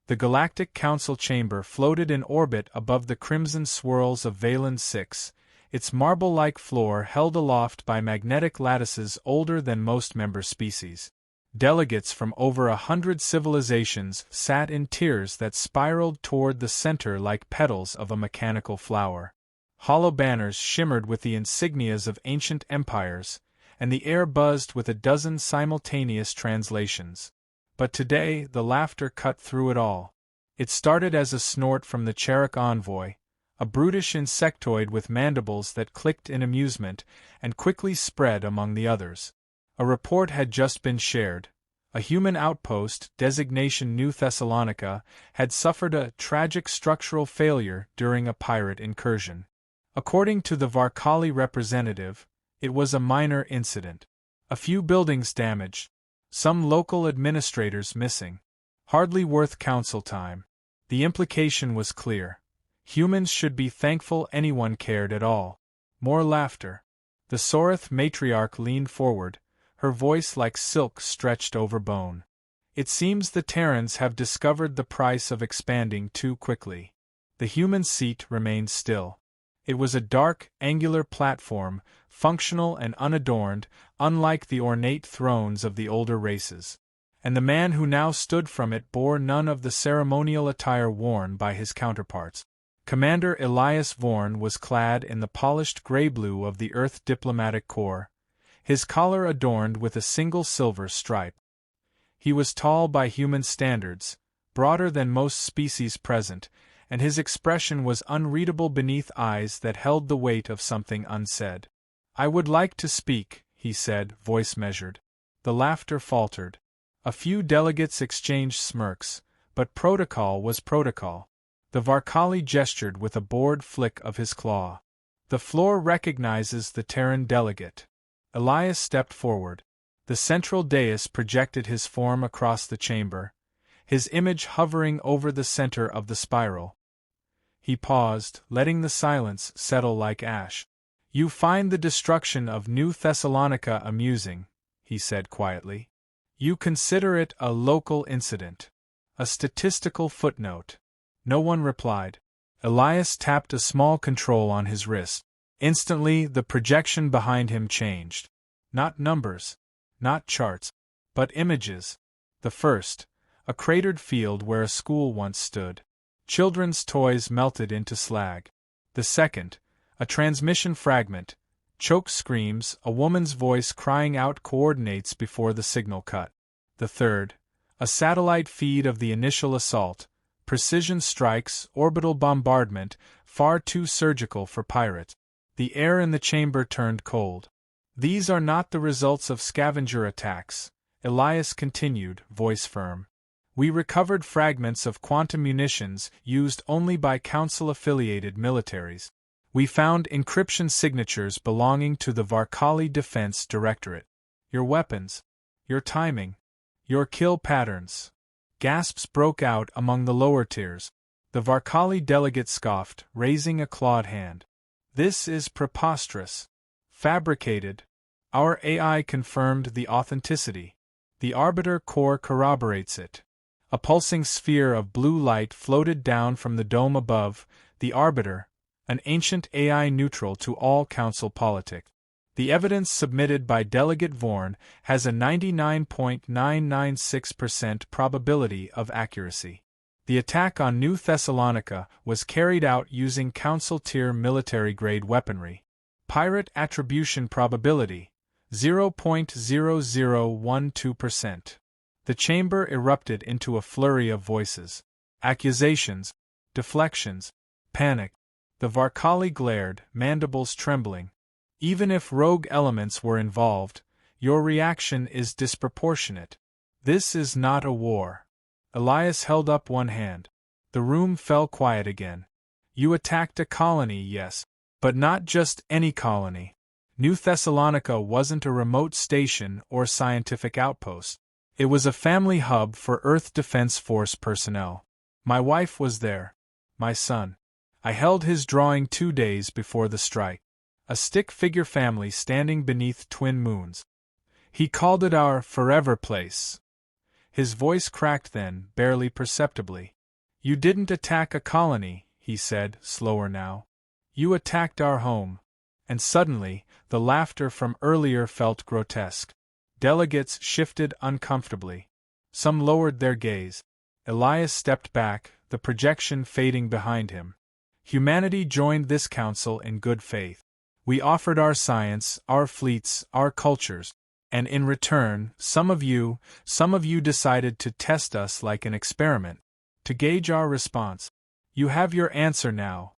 The Galactic Council chamber floated in orbit above the crimson swirls of Valand 6, its marble-like floor held aloft by magnetic lattices older than most member species. Delegates from over 100 civilizations sat in tiers that spiraled toward the center like petals of a mechanical flower. Hollow banners shimmered with the insignias of ancient empires, and the air buzzed with a dozen simultaneous translations. But today the laughter cut through it all. It started as a snort from the Cherik envoy, a brutish insectoid with mandibles that clicked in amusement, and quickly spread among the others. A report had just been shared. A human outpost, designation New Thessalonica, had suffered a tragic structural failure during a pirate incursion. According to the Varkali representative, it was a minor incident. A few buildings damaged, some local administrators missing. Hardly worth council time. The implication was clear. Humans should be thankful anyone cared at all. More laughter. The Sorith matriarch leaned forward, her voice like silk stretched over bone. It seems the Terrans have discovered the price of expanding too quickly. The human seat remained still. It was a dark, angular platform, functional and unadorned, unlike the ornate thrones of the older races. And the man who now stood from it bore none of the ceremonial attire worn by his counterparts. Commander Elias Vorn was clad in the polished gray-blue of the Earth Diplomatic Corps, his collar adorned with a single silver stripe. He was tall by human standards, broader than most species present, and his expression was unreadable beneath eyes that held the weight of something unsaid. "I would like to speak," he said, voice measured. The laughter faltered. A few delegates exchanged smirks, but protocol was protocol. The Varkali gestured with a bored flick of his claw. "The floor recognizes the Terran delegate." Elias stepped forward. The central dais projected his form across the chamber, his image hovering over the center of the spiral. He paused, letting the silence settle like ash. "You find the destruction of New Thessalonica amusing," he said quietly. "You consider it a local incident, a statistical footnote." No one replied. Elias tapped a small control on his wrist. Instantly, the projection behind him changed. Not numbers, not charts, but images. The first, a cratered field where a school once stood. Children's toys melted into slag. The second, a transmission fragment, choked screams, a woman's voice crying out coordinates before the signal cut. The third, a satellite feed of the initial assault, precision strikes, orbital bombardment, far too surgical for pirates. The air in the chamber turned cold. "These are not the results of scavenger attacks," Elias continued, voice firm. "We recovered fragments of quantum munitions used only by Council-affiliated militaries. We found encryption signatures belonging to the Varkali Defense Directorate. Your weapons, your timing, your kill patterns." Gasps broke out among the lower tiers. The Varkali delegate scoffed, raising a clawed hand. "This is preposterous. Fabricated. Our AI confirmed the authenticity. The Arbiter Core corroborates it." A pulsing sphere of blue light floated down from the dome above, the Arbiter, an ancient AI neutral to all Council politics. The evidence submitted by Delegate Vorn has a 99.996% probability of accuracy. The attack on New Thessalonica was carried out using Council-tier military-grade weaponry. Pirate attribution probability, 0.0012%. The chamber erupted into a flurry of voices. Accusations, deflections, panic. The Varkali glared, mandibles trembling. "Even if rogue elements were involved, your reaction is disproportionate. This is not a war." Elias held up one hand. The room fell quiet again. "You attacked a colony, yes, but not just any colony. New Thessalonica wasn't a remote station or scientific outpost. It was a family hub for Earth Defense Force personnel. My wife was there. My son. I held his drawing 2 days before the strike. A stick-figure family standing beneath twin moons. He called it our forever place." His voice cracked then, barely perceptibly. You didn't attack a colony, he said, slower now. You attacked our home. And suddenly, the laughter from earlier felt grotesque. Delegates shifted uncomfortably. Some lowered their gaze. Elias stepped back, the projection fading behind him. Humanity joined this council in good faith. We offered our science, our fleets, our cultures, and in return, some of you decided to test us like an experiment, to gauge our response. You have your answer now.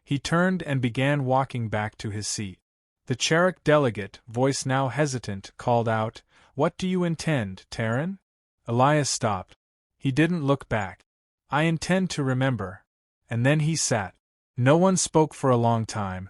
He turned and began walking back to his seat. The Cherik delegate, voice now hesitant, called out, "What do you intend, Terran?" Elias stopped. He didn't look back. "I intend to remember." And then he sat. No one spoke for a long time.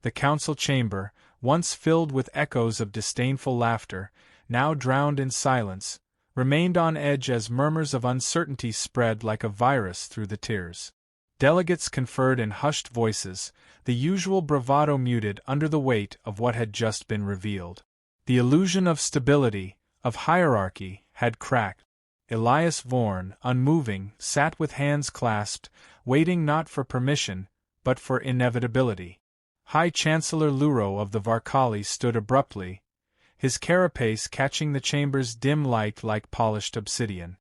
The council chamber, once filled with echoes of disdainful laughter, now drowned in silence, remained on edge as murmurs of uncertainty spread like a virus through the tiers. Delegates conferred in hushed voices, the usual bravado muted under the weight of what had just been revealed. The illusion of stability, of hierarchy, had cracked. Elias Vorn, unmoving, sat with hands clasped, waiting not for permission, but for inevitability. High Chancellor Luro of the Varkali stood abruptly, his carapace catching the chamber's dim light like polished obsidian.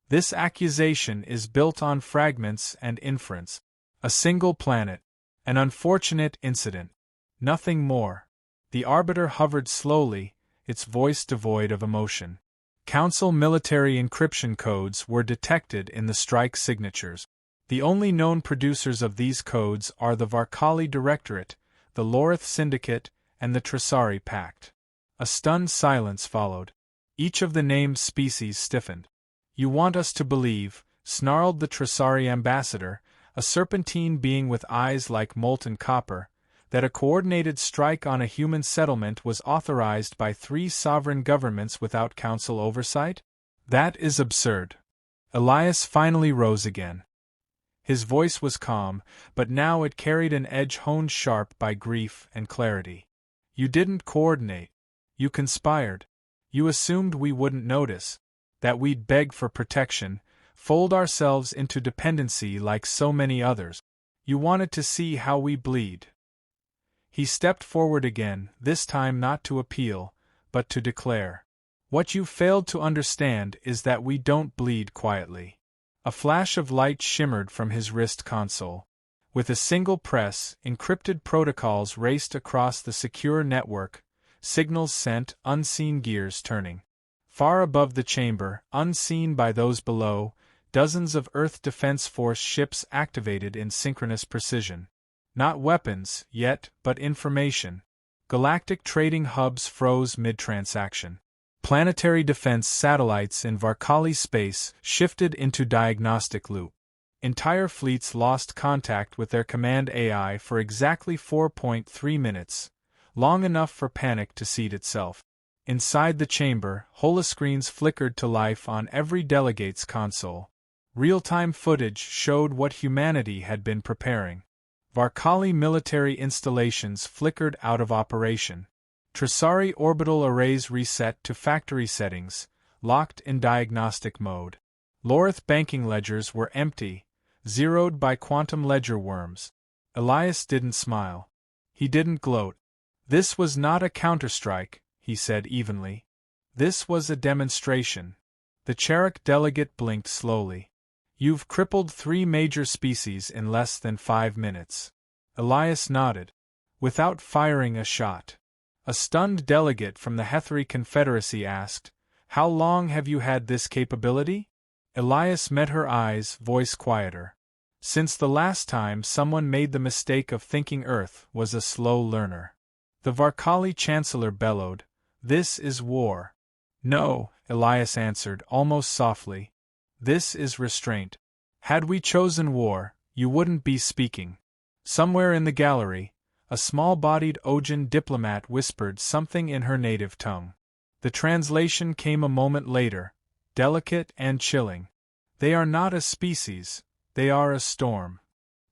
This accusation is built on fragments and inference. A single planet. An unfortunate incident. Nothing more. The arbiter hovered slowly, its voice devoid of emotion. Council military encryption codes were detected in the strike signatures. The only known producers of these codes are the Varkali Directorate, the Lorith Syndicate, and the Trisari Pact. A stunned silence followed. Each of the named species stiffened. "You want us to believe," snarled the Trisari ambassador, a serpentine being with eyes like molten copper, "that a coordinated strike on a human settlement was authorized by 3 sovereign governments without council oversight? That is absurd." Elias finally rose again. His voice was calm, but now it carried an edge honed sharp by grief and clarity. "You didn't coordinate. You conspired. You assumed we wouldn't notice, that we'd beg for protection, fold ourselves into dependency like so many others. You wanted to see how we bleed." He stepped forward again, this time not to appeal, but to declare. "What you failed to understand is that we don't bleed quietly." A flash of light shimmered from his wrist console. With a single press, encrypted protocols raced across the secure network, signals sent, unseen gears turning. Far above the chamber, unseen by those below, dozens of Earth Defense Force ships activated in synchronous precision. Not weapons, yet, but information. Galactic trading hubs froze mid-transaction. Planetary defense satellites in Varkali space shifted into diagnostic loop. Entire fleets lost contact with their command AI for exactly 4.3 minutes, long enough for panic to seed itself. Inside the chamber, holoscreens flickered to life on every delegate's console. Real-time footage showed what humanity had been preparing. Varkali military installations flickered out of operation. Trisari orbital arrays reset to factory settings, locked in diagnostic mode. Lorith banking ledgers were empty, zeroed by quantum ledger worms. Elias didn't smile. He didn't gloat. "This was not a counterstrike," he said evenly. "This was a demonstration." The Cherik delegate blinked slowly. "You've crippled 3 major species in less than 5 minutes. Elias nodded. "Without firing a shot." A stunned delegate from the Hethri Confederacy asked, "How long have you had this capability?" Elias met her eyes, voice quieter. "Since the last time someone made the mistake of thinking Earth was a slow learner." The Varkali Chancellor bellowed, "This is war." "No," Elias answered, almost softly. "This is restraint. Had we chosen war, you wouldn't be speaking." Somewhere in the gallery, a small-bodied Ojin diplomat whispered something in her native tongue. The translation came a moment later, delicate and chilling. "They are not a species, they are a storm."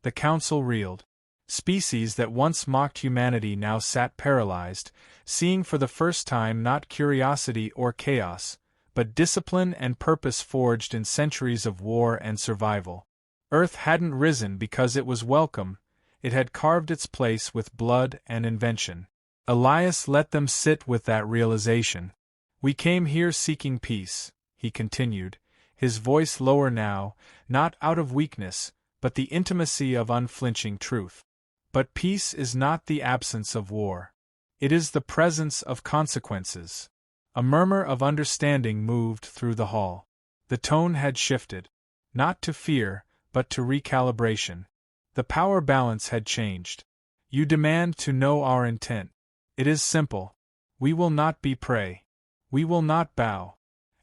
The council reeled. Species that once mocked humanity now sat paralyzed, seeing for the first time not curiosity or chaos, but discipline and purpose forged in centuries of war and survival. Earth hadn't risen because it was welcome, it had carved its place with blood and invention. Elias let them sit with that realization. We came here seeking peace, he continued, his voice lower now, not out of weakness, but the intimacy of unflinching truth. But peace is not the absence of war. It is the presence of consequences. A murmur of understanding moved through the hall. The tone had shifted. Not to fear, but to recalibration. The power balance had changed. You demand to know our intent. It is simple. We will not be prey. We will not bow.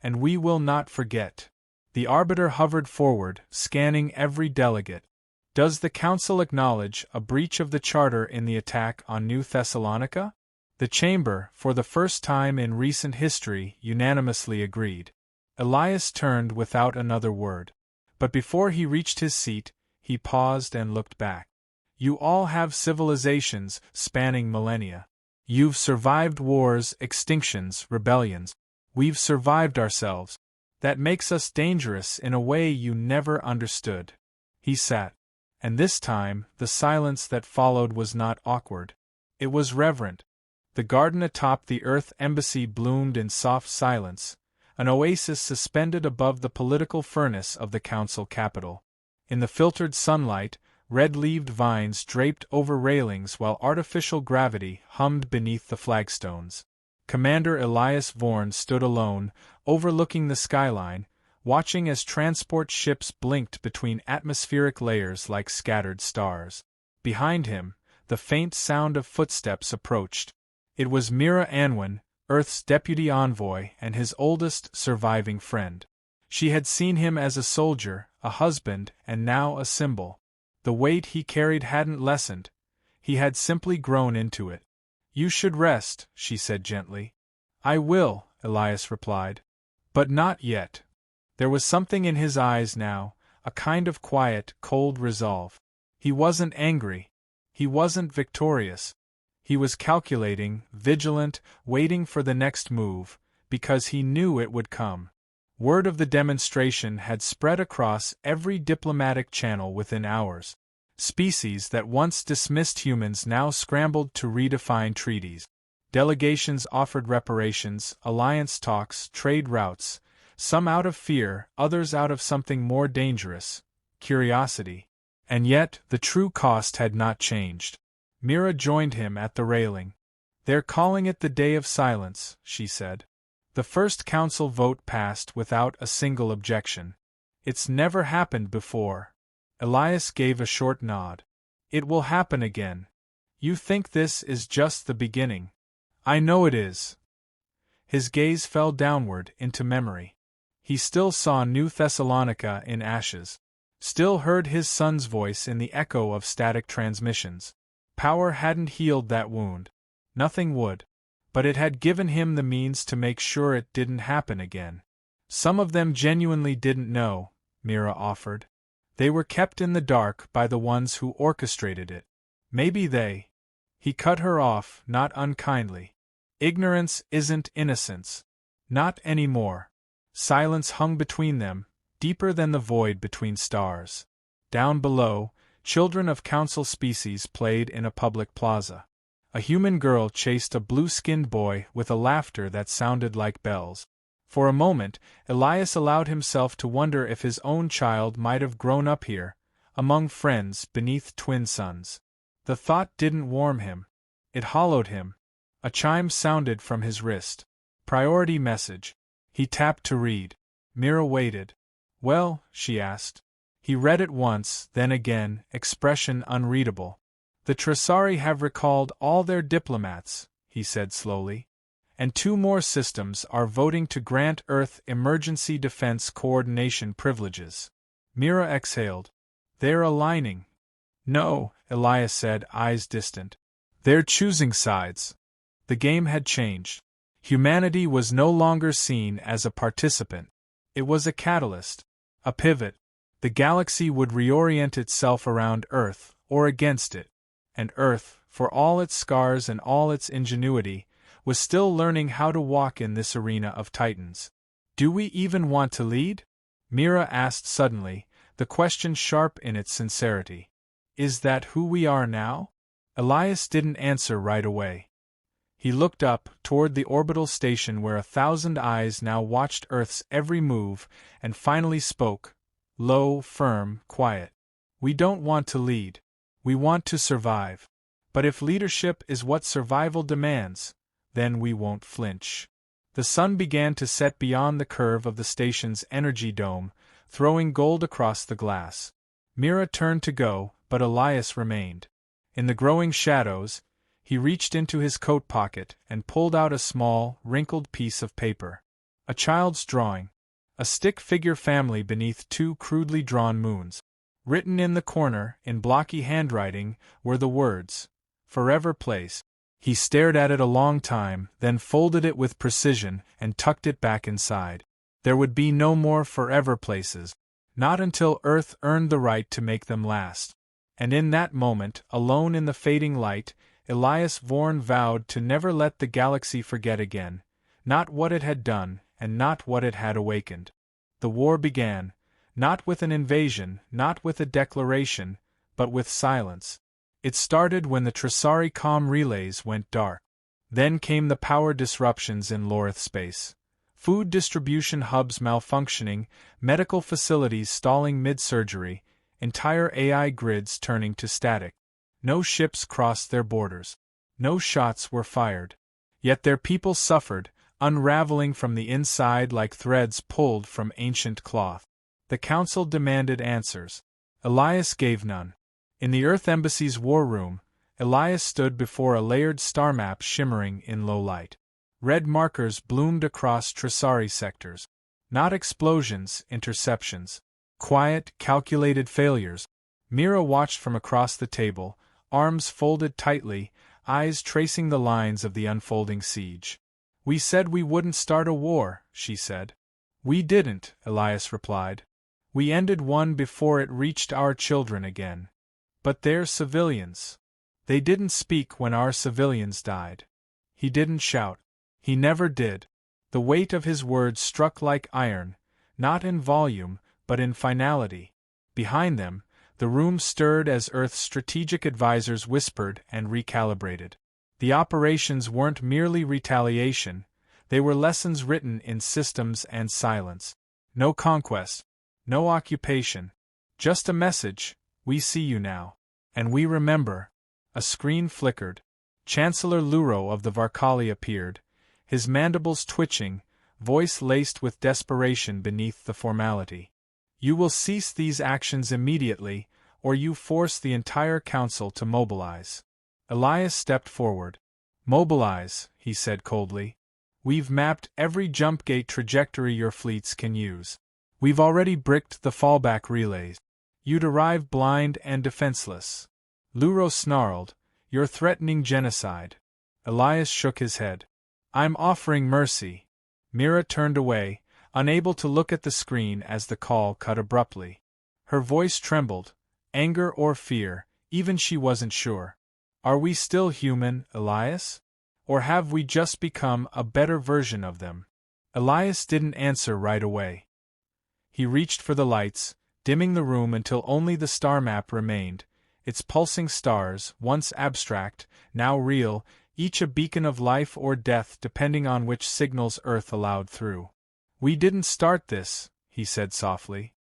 And we will not forget. The arbiter hovered forward, scanning every delegate. Does the council acknowledge a breach of the charter in the attack on New Thessalonica? The chamber, for the first time in recent history, unanimously agreed. Elias turned without another word. But before he reached his seat, he paused and looked back. You all have civilizations spanning millennia. You've survived wars, extinctions, rebellions. We've survived ourselves. That makes us dangerous in a way you never understood. He sat. And this time, the silence that followed was not awkward. It was reverent. The garden atop the Earth Embassy bloomed in soft silence, an oasis suspended above the political furnace of the council capital. In the filtered sunlight, red-leaved vines draped over railings while artificial gravity hummed beneath the flagstones. Commander Elias Vorn stood alone, overlooking the skyline, watching as transport ships blinked between atmospheric layers like scattered stars. Behind him, the faint sound of footsteps approached. It was Mira Anwin, Earth's deputy envoy and his oldest surviving friend. She had seen him as a soldier, a husband, and now a symbol. The weight he carried hadn't lessened. He had simply grown into it. You should rest, she said gently. I will, Elias replied. But not yet. There was something in his eyes now, a kind of quiet, cold resolve. He wasn't angry. He wasn't victorious. He was calculating, vigilant, waiting for the next move, because he knew it would come. Word of the demonstration had spread across every diplomatic channel within hours. Species that once dismissed humans now scrambled to redefine treaties. Delegations offered reparations, alliance talks, trade routes, some out of fear, others out of something more dangerous, curiosity. And yet, the true cost had not changed. Mira joined him at the railing. They're calling it the Day of Silence, she said. The first council vote passed without a single objection. It's never happened before. Elias gave a short nod. It will happen again. You think this is just the beginning. I know it is. His gaze fell downward into memory. He still saw New Thessalonica in ashes. Still heard his son's voice in the echo of static transmissions. Power hadn't healed that wound. Nothing would. But it had given him the means to make sure it didn't happen again. Some of them genuinely didn't know, Mira offered. They were kept in the dark by the ones who orchestrated it. Maybe they. He cut her off, not unkindly. Ignorance isn't innocence. Not anymore. Silence hung between them, deeper than the void between stars. Down below, children of council species played in a public plaza. A human girl chased a blue-skinned boy with a laughter that sounded like bells. For a moment, Elias allowed himself to wonder if his own child might have grown up here, among friends beneath twin suns. The thought didn't warm him. It hollowed him. A chime sounded from his wrist. Priority message. He tapped to read. Mira waited. Well, she asked. He read it once, then again, expression unreadable. The Tresari have recalled all their diplomats, he said slowly. And 2 more systems are voting to grant Earth emergency defense coordination privileges. Mira exhaled. They're aligning. No, Elias said, eyes distant. They're choosing sides. The game had changed. Humanity was no longer seen as a participant. It was a catalyst. A pivot. The galaxy would reorient itself around Earth, or against it. And Earth, for all its scars and all its ingenuity, was still learning how to walk in this arena of titans. Do we even want to lead? Mira asked suddenly, the question sharp in its sincerity. Is that who we are now? Elias didn't answer right away. He looked up, toward the orbital station where 1,000 eyes now watched Earth's every move, and finally spoke, low, firm, quiet. We don't want to lead. We want to survive. But if leadership is what survival demands, then we won't flinch. The sun began to set beyond the curve of the station's energy dome, throwing gold across the glass. Mira turned to go, but Elias remained. In the growing shadows, he reached into his coat pocket and pulled out a small, wrinkled piece of paper. A child's drawing. A stick-figure family beneath 2 crudely drawn moons. Written in the corner, in blocky handwriting, were the words, "Forever Place." He stared at it a long time, then folded it with precision and tucked it back inside. There would be no more forever places. Not until Earth earned the right to make them last. And in that moment, alone in the fading light, Elias Vorn vowed to never let the galaxy forget again, not what it had done, and not what it had awakened. The war began, not with an invasion, not with a declaration, but with silence. It started when the Tresari comm relays went dark. Then came the power disruptions in Lorith space. Food distribution hubs malfunctioning, medical facilities stalling mid-surgery, entire AI grids turning to static. No ships crossed their borders. No shots were fired. Yet their people suffered, unraveling from the inside like threads pulled from ancient cloth. The Council demanded answers. Elias gave none. In the Earth Embassy's war room, Elias stood before a layered star map shimmering in low light. Red markers bloomed across Tresari sectors. Not explosions, interceptions. Quiet, calculated failures. Mira watched from across the table, arms folded tightly, eyes tracing the lines of the unfolding siege. "We said we wouldn't start a war," she said. "We didn't," Elias replied. "We ended one before it reached our children again. But they're civilians. They didn't speak when our civilians died." He didn't shout. He never did. The weight of his words struck like iron, not in volume, but in finality. Behind them, the room stirred as Earth's strategic advisors whispered and recalibrated. The operations weren't merely retaliation, they were lessons written in systems and silence. No conquest, no occupation, just a message: we see you now. And we remember. A screen flickered. Chancellor Luro of the Varkali appeared, his mandibles twitching, voice laced with desperation beneath the formality. "You will cease these actions immediately, or you force the entire council to mobilize." Elias stepped forward. "Mobilize," he said coldly. "We've mapped every jump gate trajectory your fleets can use. We've already bricked the fallback relays. You'd arrive blind and defenseless." Luro snarled, "You're threatening genocide." Elias shook his head. "I'm offering mercy." Mira turned away, unable to look at the screen as the call cut abruptly. Her voice trembled, anger or fear, even she wasn't sure. "Are we still human, Elias? Or have we just become a better version of them?" Elias didn't answer right away. He reached for the lights, dimming the room until only the star map remained, its pulsing stars, once abstract, now real, each a beacon of life or death depending on which signals Earth allowed through. "We didn't start this," he said softly.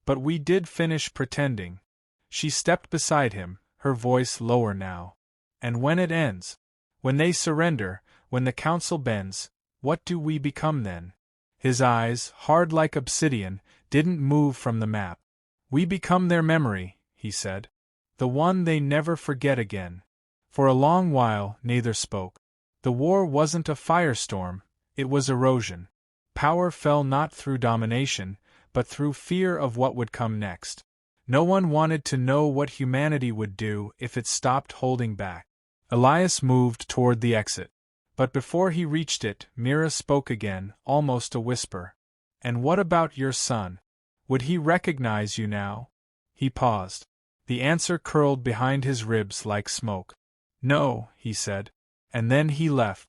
"But we did finish pretending." She stepped beside him, her voice lower now. "And when it ends, when they surrender, when the council bends, what do we become then?" His eyes, hard like obsidian, didn't move from the map. "We become their memory," he said. "The one they never forget again." For a long while, neither spoke. The war wasn't a firestorm, it was erosion. Power fell not through domination, but through fear of what would come next. No one wanted to know what humanity would do if it stopped holding back. Elias moved toward the exit. But before he reached it, Mira spoke again, almost a whisper. "And what about your son? Would he recognize you now?" He paused. The answer curled behind his ribs like smoke. "No," he said. And then he left.